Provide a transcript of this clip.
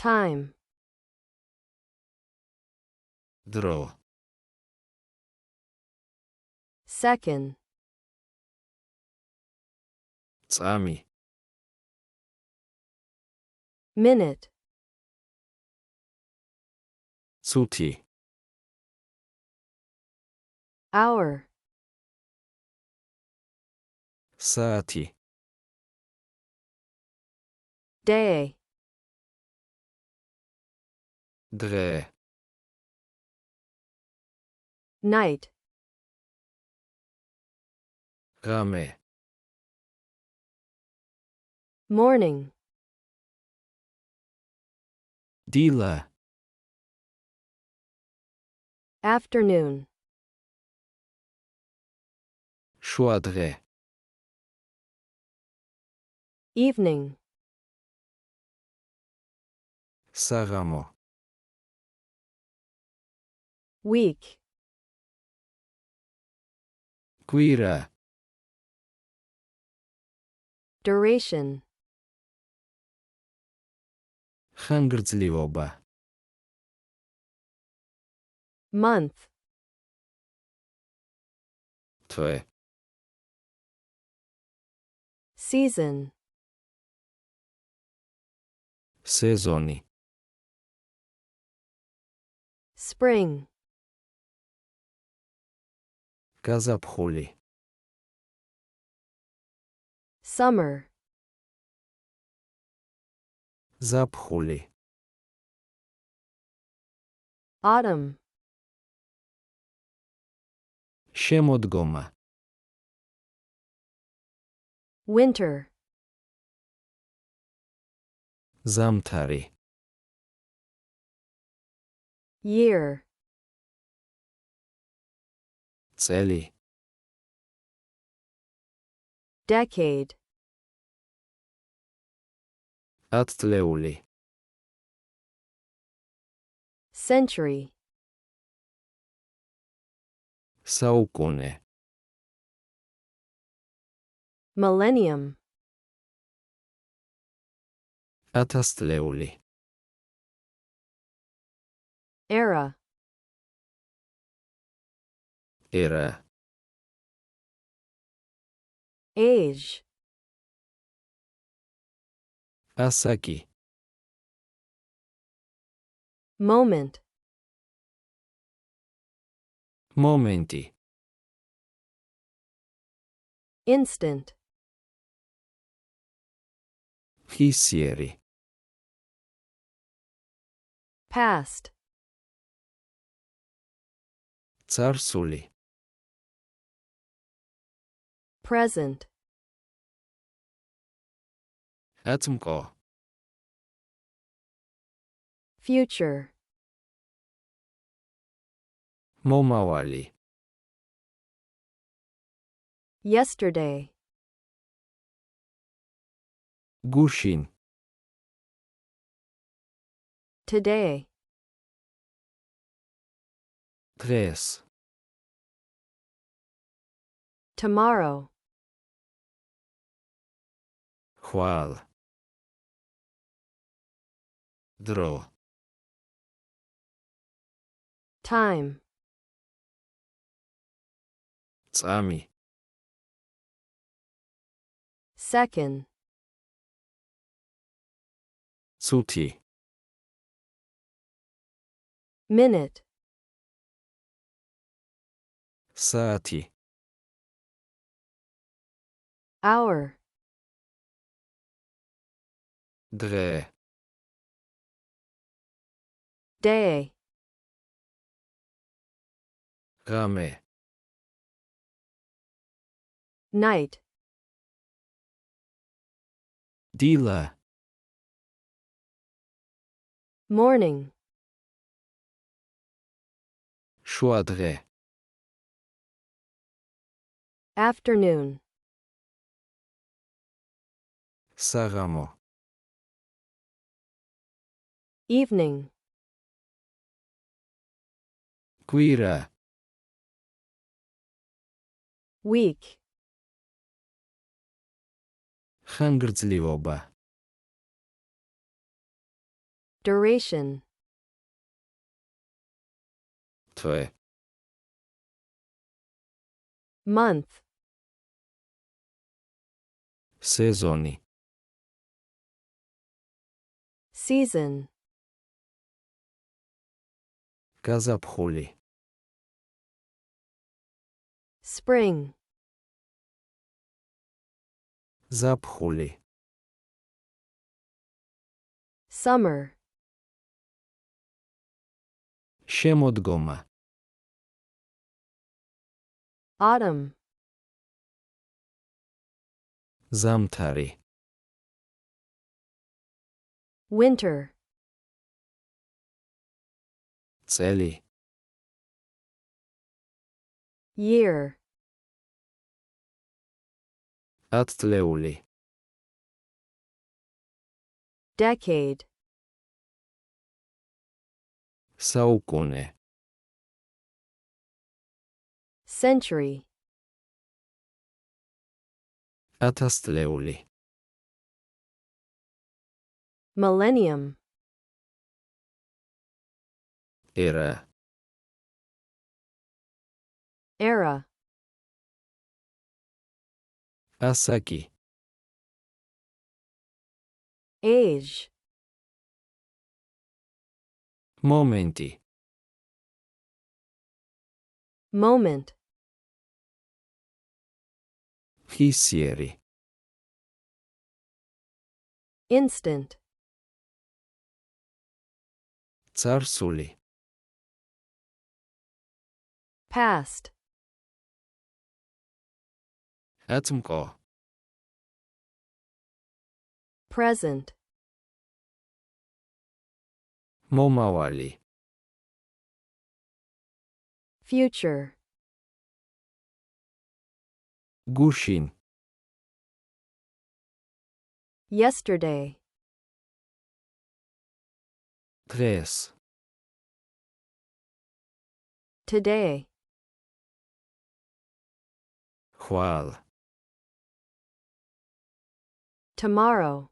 time, დრო, second, წამი, minute, წუთი, hour, საათი, day, დღე, night, ღამე, morning, დილა, afternoon, შუადღე, evening, საღამო, week, კვირა, duration, ხანგრძლივობა, month, თვე, season, სეზონი, spring, გაზაფხული, summer, ზაფხული, autumn, შემოდგომა, winter, ზამთარი, year, წელი, decade, ათწლეული, century, საუკუნე, millennium, ათასწლეული, era, ერა, age, ასაკი, moment, მომენტი, instant, ხისიერი, past, წარსული, present, აწმყო, future, მომავალი, yesterday, გუშინ, today, დღეს, tomorrow, ხვალ, დრო, time, წამი, second, წუთი, minute, საათი, hour, დღე, day, ღამე, night, დილა, morning, შუადღე, afternoon, საღამო, evening, კვირა, week, ხანგრძლივობა, duration, თვე, month, სეზონი, season, გაზაფხული, spring, ზაფხული, summer, შემოდგომა, autumn, ზამთარი, winter, წელი, year, ათწლეული, decade, საუკუნე, century, ათასწლეული, millennium, ერა, era, ასაკი, age, მომენტი, moment, ხისიერი, instant, царსული, past, აწმყო, present, მომავალი, future, გუშინ, yesterday, დღეს, today, ხვალ, tomorrow,